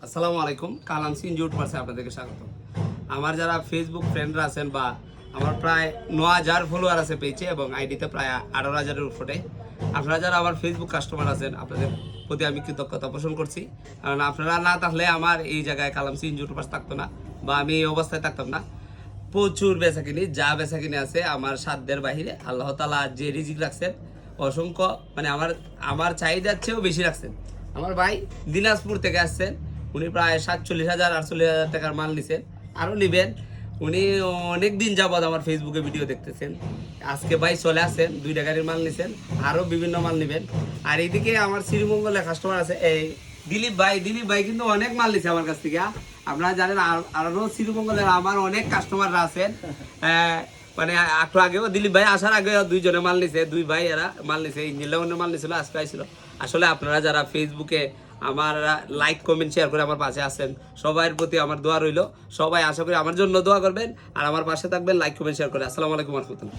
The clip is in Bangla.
আসসালামু আলাইকুম। কালামসি ইনজিউট পার্সে আপনাদেরকে স্বাগত। আমার যারা ফেসবুক ফ্রেন্ডরা আছেন বা আমার প্রায় 9000 ফলোয়ার আছে পেজে এবং আইডিতে প্রায় 18,000-এর উপরে, আপনারা যারা আমার ফেসবুক কাস্টমার আছেন আপনাদের প্রতি আমি কৃতজ্ঞতা পোষণ করছি। কারণ আপনারা না থাকলে আমার এই জায়গায় কালামসি ইনজিউট পার্স থাকতো না বা আমি এই অবস্থায় থাকতাম না। প্রচুর বেচাকিনি, যা বেচাকিনি আছে আমার সাধ্যের বাহিরে। আল্লাহ তাআলা যে রিজিক রাখছেন অসংখ্য, মানে আমার চাহিদার চেয়েও বেশি রাখছেন। আমার ভাই দিনাজপুর থেকে আসছেন, উনি প্রায় 47,000-48,000 টাকার মাল নিছেন, আরও নেবেন। উনি অনেক দিন যাবৎ আমার ফেসবুকে ভিডিও দেখতেছেন। আজকে ভাই চলে আসছেন, 2টা গাড়ির মাল নিছেন, আরও বিভিন্ন মাল নেবেন। আর এইদিকে আমার শ্রীমঙ্গলের কাস্টমার আছে এই দিলীপ ভাই কিন্তু অনেক মাল নিছে আমার কাছ থেকে। আপনারা জানেন আরও শ্রীমঙ্গলের আমার অনেক কাস্টমাররা আছেন। মানে একটু আগেও দিলীপ ভাই আসার আগে 2 জনে মাল নিছে, 2 ভাই এরা মাল নিছে, ইঞ্জিনটা মাল নিছিল, আজকে আইছিল। আসলে আপনারা যারা ফেসবুকে আমার লাইক কমেন্ট শেয়ার করে আমার পাশে আছেন, সবার প্রতি আমার দোয়া রইল। সবাই আশা করি আমার জন্য দোয়া করবেন আর আমার পাশে থাকবেন, লাইক কমেন্ট শেয়ার করে। আসসালামু আলাইকুম ওয়া রাহমাতুল্লাহ।